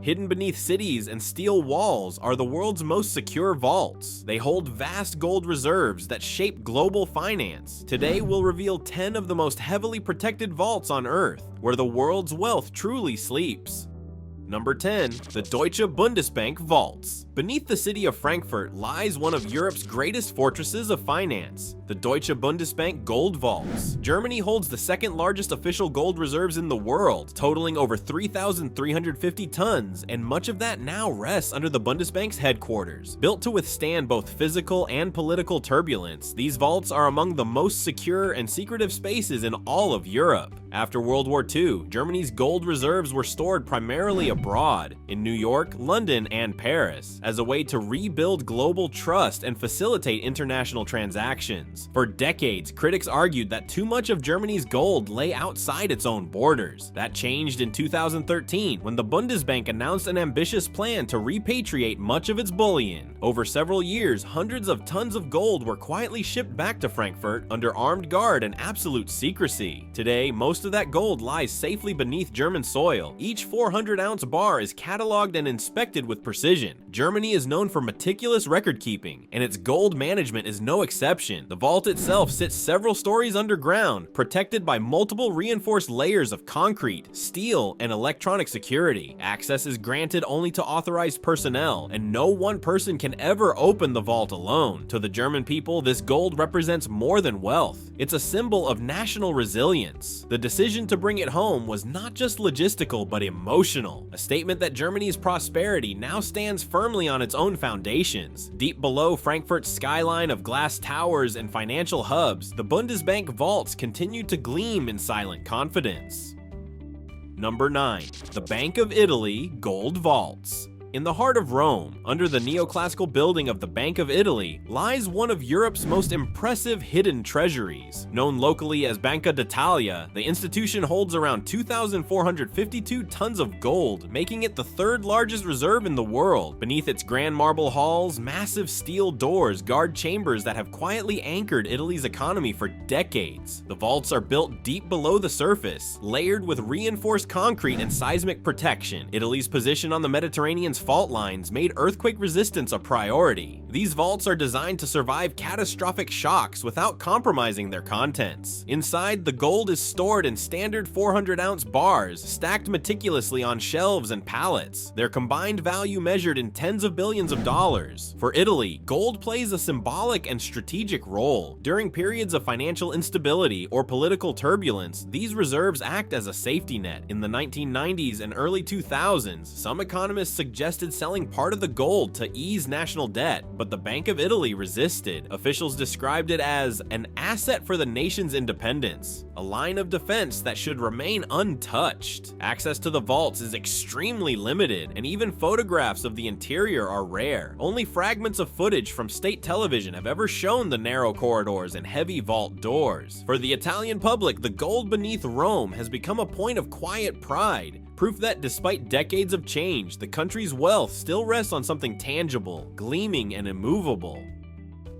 Hidden beneath cities and steel walls are the world's most secure vaults. They hold vast gold reserves that shape global finance. Today, we'll reveal 10 of the most heavily protected vaults on Earth, where the world's wealth truly sleeps. Number 10. The Deutsche Bundesbank Vaults. Beneath the city of Frankfurt lies one of Europe's greatest fortresses of finance, the Deutsche Bundesbank Gold Vaults. Germany holds the second largest official gold reserves in the world, totaling over 3,350 tons, and much of that now rests under the Bundesbank's headquarters. Built to withstand both physical and political turbulence, these vaults are among the most secure and secretive spaces in all of Europe. After World War II, Germany's gold reserves were stored primarily abroad, in New York, London, and Paris, as a way to rebuild global trust and facilitate international transactions. For decades, critics argued that too much of Germany's gold lay outside its own borders. That changed in 2013 when the Bundesbank announced an ambitious plan to repatriate much of its bullion. Over several years, hundreds of tons of gold were quietly shipped back to Frankfurt under armed guard and absolute secrecy. Today, most of that gold lies safely beneath German soil. Each 400-ounce bar is cataloged and inspected with precision. Germany is known for meticulous record-keeping, and its gold management is no exception. The vault itself sits several stories underground, protected by multiple reinforced layers of concrete, steel, and electronic security. Access is granted only to authorized personnel, and no one person can ever open the vault alone. To the German people, this gold represents more than wealth. It's a symbol of national resilience. The decision to bring it home was not just logistical, but emotional. A statement that Germany's prosperity now stands firmly on its own foundations. Deep below Frankfurt's skyline of glass towers and financial hubs, the Bundesbank vaults continue to gleam in silent confidence. Number 9. The Bank of Italy Gold Vaults. In the heart of Rome, under the neoclassical building of the Bank of Italy, lies one of Europe's most impressive hidden treasuries. Known locally as Banca d'Italia, the institution holds around 2,452 tons of gold, making it the third largest reserve in the world. Beneath its grand marble halls, massive steel doors guard chambers that have quietly anchored Italy's economy for decades. The vaults are built deep below the surface, layered with reinforced concrete and seismic protection. Italy's position on the Mediterranean's fault lines made earthquake resistance a priority. These vaults are designed to survive catastrophic shocks without compromising their contents. Inside, the gold is stored in standard 400-ounce bars, stacked meticulously on shelves and pallets, their combined value measured in tens of billions of dollars. For Italy, gold plays a symbolic and strategic role. During periods of financial instability or political turbulence, these reserves act as a safety net. In the 1990s and early 2000s, some economists suggested selling part of the gold to ease national debt, but the Bank of Italy resisted. Officials described it as an asset for the nation's independence, a line of defense that should remain untouched. Access to the vaults is extremely limited, and even photographs of the interior are rare. Only fragments of footage from state television have ever shown the narrow corridors and heavy vault doors. For the Italian public, the gold beneath Rome has become a point of quiet pride. Proof that despite decades of change, the country's wealth still rests on something tangible, gleaming, and immovable.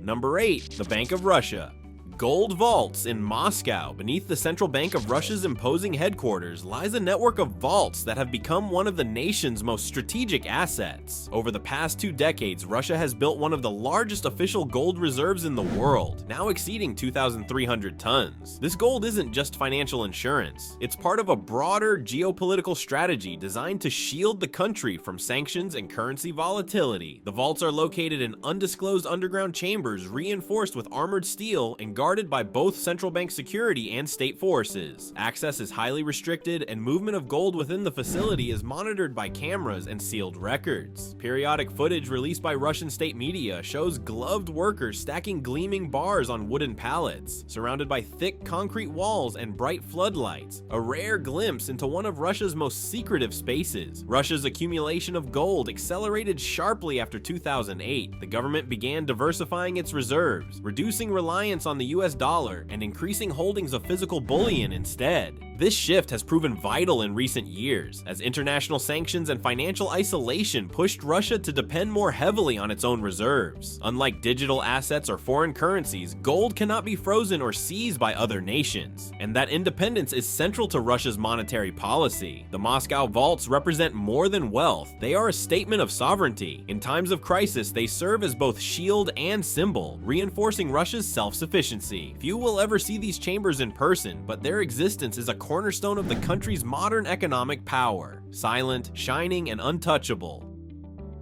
Number 8. The Bank of Russia. Gold vaults in Moscow. Beneath the central bank of Russia's imposing headquarters lies a network of vaults that have become one of the nation's most strategic assets. Over the past 2 decades, Russia has built one of the largest official gold reserves in the world, now exceeding 2,300 tons. This gold isn't just financial insurance. It's part of a broader geopolitical strategy designed to shield the country from sanctions and currency volatility. The vaults are located in undisclosed underground chambers reinforced with armored steel and guarded by both central bank security and state forces. Access is highly restricted, and movement of gold within the facility is monitored by cameras and sealed records. Periodic footage released by Russian state media shows gloved workers stacking gleaming bars on wooden pallets, surrounded by thick concrete walls and bright floodlights, a rare glimpse into one of Russia's most secretive spaces. Russia's accumulation of gold accelerated sharply after 2008. The government began diversifying its reserves, reducing reliance on the US dollar and increasing holdings of physical bullion instead. This shift has proven vital in recent years, as international sanctions and financial isolation pushed Russia to depend more heavily on its own reserves. Unlike digital assets or foreign currencies, gold cannot be frozen or seized by other nations, and that independence is central to Russia's monetary policy. The Moscow vaults represent more than wealth, they are a statement of sovereignty. In times of crisis, they serve as both shield and symbol, reinforcing Russia's self-sufficiency. Few will ever see these chambers in person, but their existence is a cornerstone of the country's modern economic power. Silent, shining, and untouchable.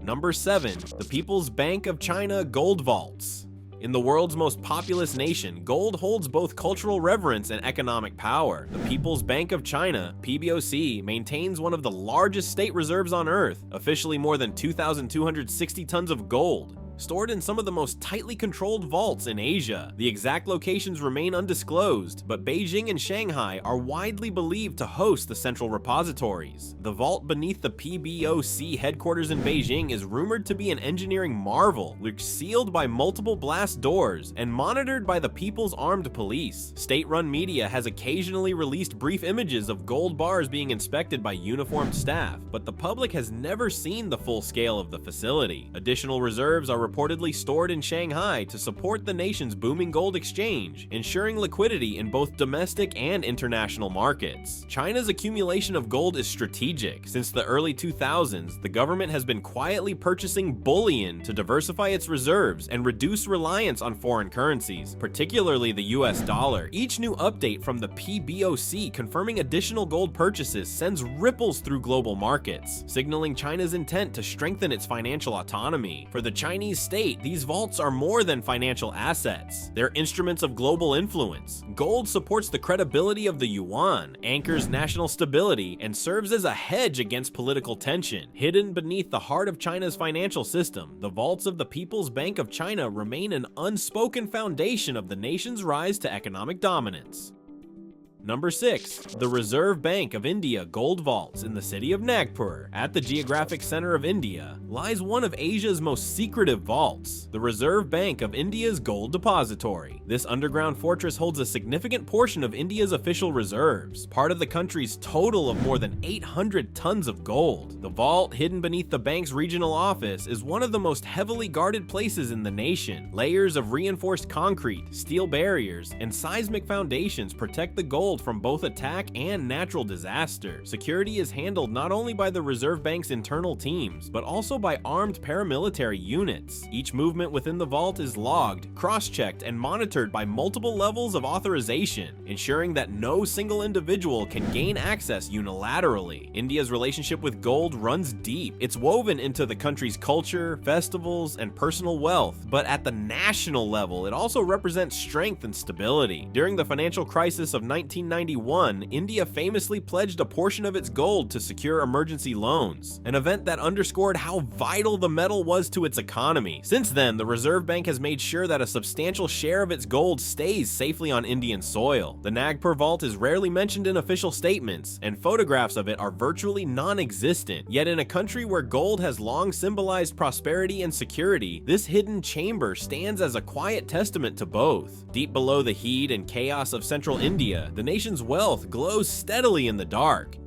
Number 7. The People's Bank of China Gold Vaults. In the world's most populous nation, gold holds both cultural reverence and economic power. The People's Bank of China, PBOC, maintains one of the largest state reserves on Earth, officially more than 2,260 tons of gold, stored in some of the most tightly controlled vaults in Asia. The exact locations remain undisclosed, but Beijing and Shanghai are widely believed to host the central repositories. The vault beneath the PBOC headquarters in Beijing is rumored to be an engineering marvel, sealed by multiple blast doors and monitored by the People's Armed Police. State-run media has occasionally released brief images of gold bars being inspected by uniformed staff, but the public has never seen the full scale of the facility. Additional reserves are reportedly stored in Shanghai to support the nation's booming gold exchange, ensuring liquidity in both domestic and international markets. China's accumulation of gold is strategic. Since the early 2000s, the government has been quietly purchasing bullion to diversify its reserves and reduce reliance on foreign currencies, particularly the US dollar. Each new update from the PBOC confirming additional gold purchases sends ripples through global markets, signaling China's intent to strengthen its financial autonomy. For the Chinese state, these vaults are more than financial assets. They're instruments of global influence. Gold supports the credibility of the yuan, anchors national stability, and serves as a hedge against political tension. Hidden beneath the heart of China's financial system, the vaults of the People's Bank of China remain an unspoken foundation of the nation's rise to economic dominance. Number 6. The Reserve Bank of India Gold Vaults in the city of Nagpur. At the geographic center of India lies one of Asia's most secretive vaults, the Reserve Bank of India's Gold Depository. This underground fortress holds a significant portion of India's official reserves, part of the country's total of more than 800 tons of gold. The vault, hidden beneath the bank's regional office, is one of the most heavily guarded places in the nation. Layers of reinforced concrete, steel barriers, and seismic foundations protect the gold from both attack and natural disaster. Security is handled not only by the Reserve Bank's internal teams, but also by armed paramilitary units. Each movement within the vault is logged, cross-checked, and monitored by multiple levels of authorization, ensuring that no single individual can gain access unilaterally. India's relationship with gold runs deep. It's woven into the country's culture, festivals, and personal wealth, but at the national level, it also represents strength and stability. During the financial crisis of 1991, India famously pledged a portion of its gold to secure emergency loans, an event that underscored how vital the metal was to its economy. Since then, the Reserve Bank has made sure that a substantial share of its gold stays safely on Indian soil. The Nagpur vault is rarely mentioned in official statements, and photographs of it are virtually non-existent. Yet in a country where gold has long symbolized prosperity and security, this hidden chamber stands as a quiet testament to both. Deep below the heat and chaos of central India, the nation's wealth glows steadily in the dark.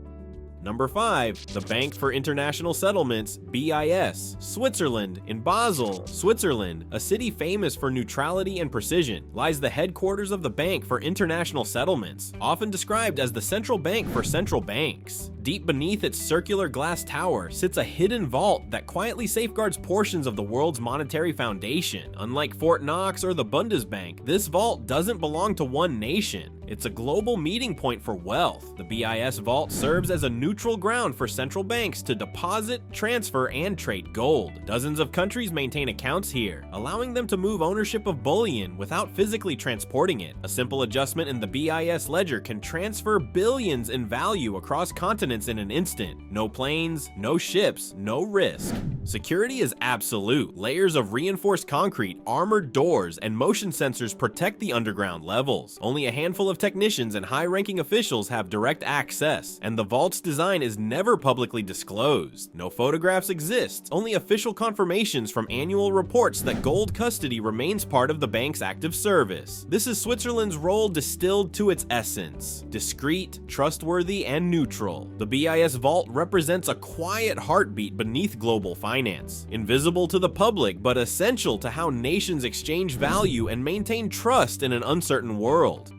Number 5. The Bank for International Settlements, BIS, Switzerland. In Basel, Switzerland, a city famous for neutrality and precision, lies the headquarters of the Bank for International Settlements, often described as the central bank for central banks. Deep beneath its circular glass tower sits a hidden vault that quietly safeguards portions of the world's monetary foundation. Unlike Fort Knox or the Bundesbank, this vault doesn't belong to one nation. It's a global meeting point for wealth. The BIS vault serves as a neutral ground for central banks to deposit, transfer, and trade gold. Dozens of countries maintain accounts here, allowing them to move ownership of bullion without physically transporting it. A simple adjustment in the BIS ledger can transfer billions in value across continents in an instant. No planes, no ships, no risk. Security is absolute. Layers of reinforced concrete, armored doors, and motion sensors protect the underground levels. Only a handful of technicians and high-ranking officials have direct access, and the vault's design is never publicly disclosed. No photographs exist, only official confirmations from annual reports that gold custody remains part of the bank's active service. This is Switzerland's role distilled to its essence: discreet, trustworthy, and neutral. The BIS vault represents a quiet heartbeat beneath global finance. Invisible to the public, but essential to how nations exchange value and maintain trust in an uncertain world.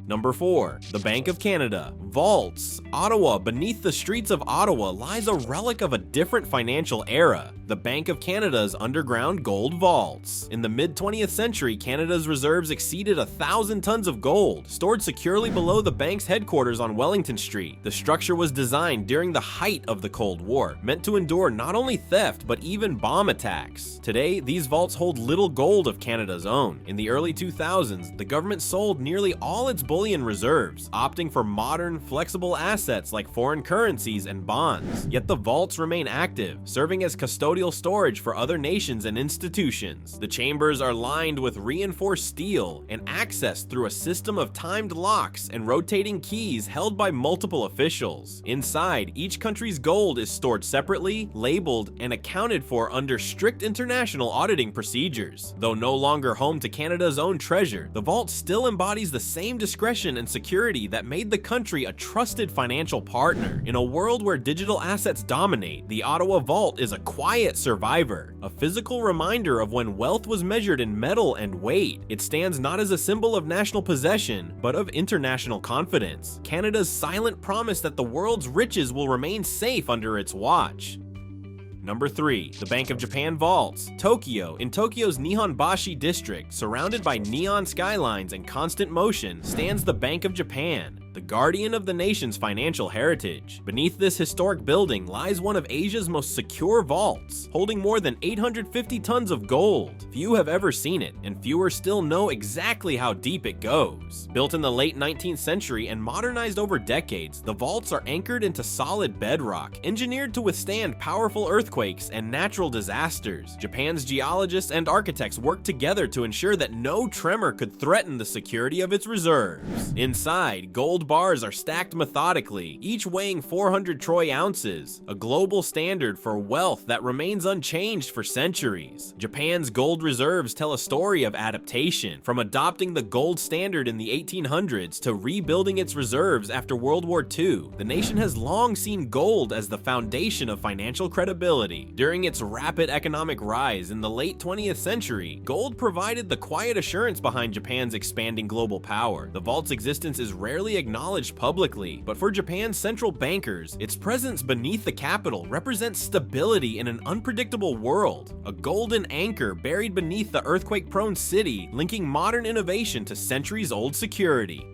Number 4. The Bank of Canada. Vaults. Ottawa. Beneath the streets of Ottawa lies a relic of a different financial era: the Bank of Canada's underground gold vaults. In the mid-20th century, Canada's reserves exceeded 1,000 tons of gold, stored securely below the bank's headquarters on Wellington Street. The structure was designed during the height of the Cold War, meant to endure not only theft, but even bomb attacks. Today, these vaults hold little gold of Canada's own. In the early 2000s, the government sold nearly all its bullion reserves, opting for modern, flexible assets like foreign currencies and bonds. Yet the vaults remain active, serving as custodial storage for other nations and institutions. The chambers are lined with reinforced steel and accessed through a system of timed locks and rotating keys held by multiple officials. Inside, each country's gold is stored separately, labeled, and accounted for under strict international auditing procedures. Though no longer home to Canada's own treasure, the vault still embodies the same discretion and security that made the country a trusted financial partner. In a world where digital assets dominate, the Ottawa Vault is a quiet survivor, a physical reminder of when wealth was measured in metal and weight. It stands not as a symbol of national possession, but of international confidence, Canada's silent promise that the world's riches will remain safe under its watch. Number 3. The Bank of Japan Vaults. Tokyo. In Tokyo's Nihonbashi district, surrounded by neon skylines and constant motion, stands the Bank of Japan, the guardian of the nation's financial heritage. Beneath this historic building lies one of Asia's most secure vaults, holding more than 850 tons of gold. Few have ever seen it, and fewer still know exactly how deep it goes. Built in the late 19th century and modernized over decades, the vaults are anchored into solid bedrock, engineered to withstand powerful earthquakes and natural disasters. Japan's geologists and architects worked together to ensure that no tremor could threaten the security of its reserves. Inside, gold bars are stacked methodically, each weighing 400 troy ounces, a global standard for wealth that remains unchanged for centuries. Japan's gold reserves tell a story of adaptation, from adopting the gold standard in the 1800s to rebuilding its reserves after World War II. The nation has long seen gold as the foundation of financial credibility. During its rapid economic rise in the late 20th century, gold provided the quiet assurance behind Japan's expanding global power. The vault's existence is rarely acknowledged publicly, but for Japan's central bankers, its presence beneath the capital represents stability in an unpredictable world, a golden anchor buried beneath the earthquake-prone city, linking modern innovation to centuries-old security.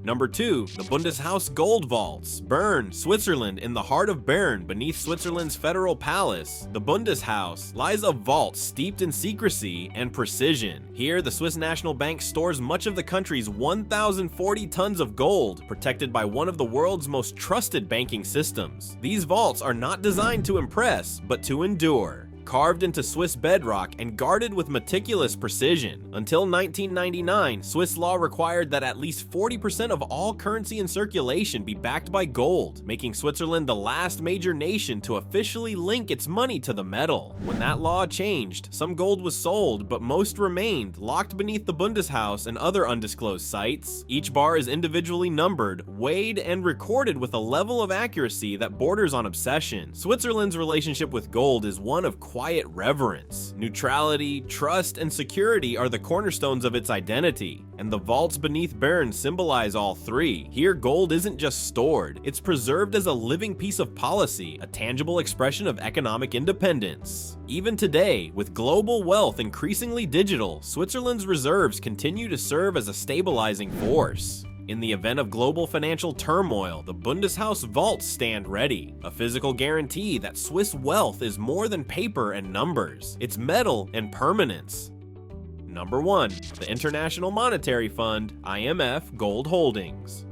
Number 2. The Bundeshaus Gold Vaults. Bern, Switzerland. In the heart of Bern, beneath Switzerland's federal palace, the Bundeshaus, lies a vault steeped in secrecy and precision. Here, the Swiss National Bank stores much of the country's 1,040 tons of gold, protected by one of the world's most trusted banking systems. These vaults are not designed to impress, but to endure. Carved into Swiss bedrock and guarded with meticulous precision. Until 1999, Swiss law required that at least 40% of all currency in circulation be backed by gold, making Switzerland the last major nation to officially link its money to the metal. When that law changed, some gold was sold, but most remained, locked beneath the Bundeshaus and other undisclosed sites. Each bar is individually numbered, weighed, and recorded with a level of accuracy that borders on obsession. Switzerland's relationship with gold is one of quiet reverence. Neutrality, trust, and security are the cornerstones of its identity, and the vaults beneath Bern symbolize all three. Here, gold isn't just stored, it's preserved as a living piece of policy, a tangible expression of economic independence. Even today, with global wealth increasingly digital, Switzerland's reserves continue to serve as a stabilizing force. In the event of global financial turmoil, the Bundeshaus vaults stand ready, a physical guarantee that Swiss wealth is more than paper and numbers. It's metal and permanence. Number 1. The International Monetary Fund, IMF Gold Holdings.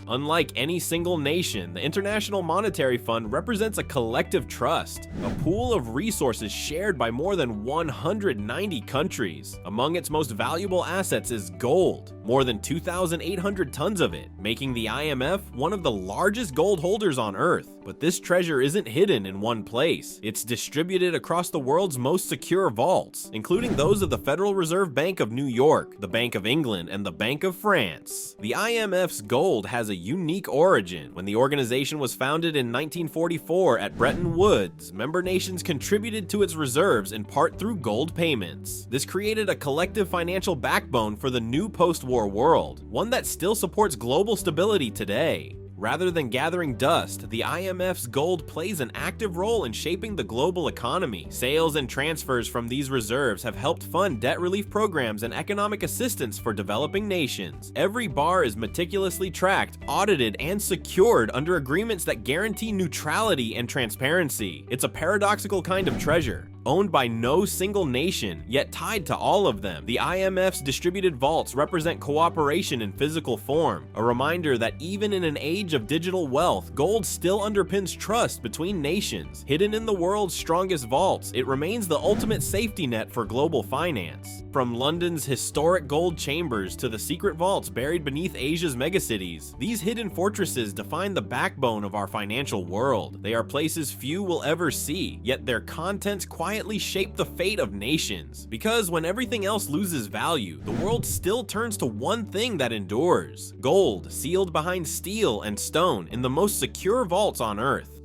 Unlike any single nation, the International Monetary Fund represents a collective trust, a pool of resources shared by more than 190 countries. Among its most valuable assets is gold, more than 2,800 tons of it, making the IMF one of the largest gold holders on Earth. But this treasure isn't hidden in one place. It's distributed across the world's most secure vaults, including those of the Federal Reserve Bank of New York, the Bank of England, and the Bank of France. The IMF's gold has a unique origin. When the organization was founded in 1944 at Bretton Woods, member nations contributed to its reserves in part through gold payments. This created a collective financial backbone for the new post-war world, one that still supports global stability today. Rather than gathering dust, the IMF's gold plays an active role in shaping the global economy. Sales and transfers from these reserves have helped fund debt relief programs and economic assistance for developing nations. Every bar is meticulously tracked, audited, and secured under agreements that guarantee neutrality and transparency. It's a paradoxical kind of treasure, owned by no single nation, yet tied to all of them. The IMF's distributed vaults represent cooperation in physical form, a reminder that even in an age of digital wealth, gold still underpins trust between nations. Hidden in the world's strongest vaults, it remains the ultimate safety net for global finance. From London's historic gold chambers to the secret vaults buried beneath Asia's megacities, these hidden fortresses define the backbone of our financial world. They are places few will ever see, yet their contents quietly shape the fate of nations. Because when everything else loses value, the world still turns to one thing that endures: gold, sealed behind steel and stone in the most secure vaults on Earth.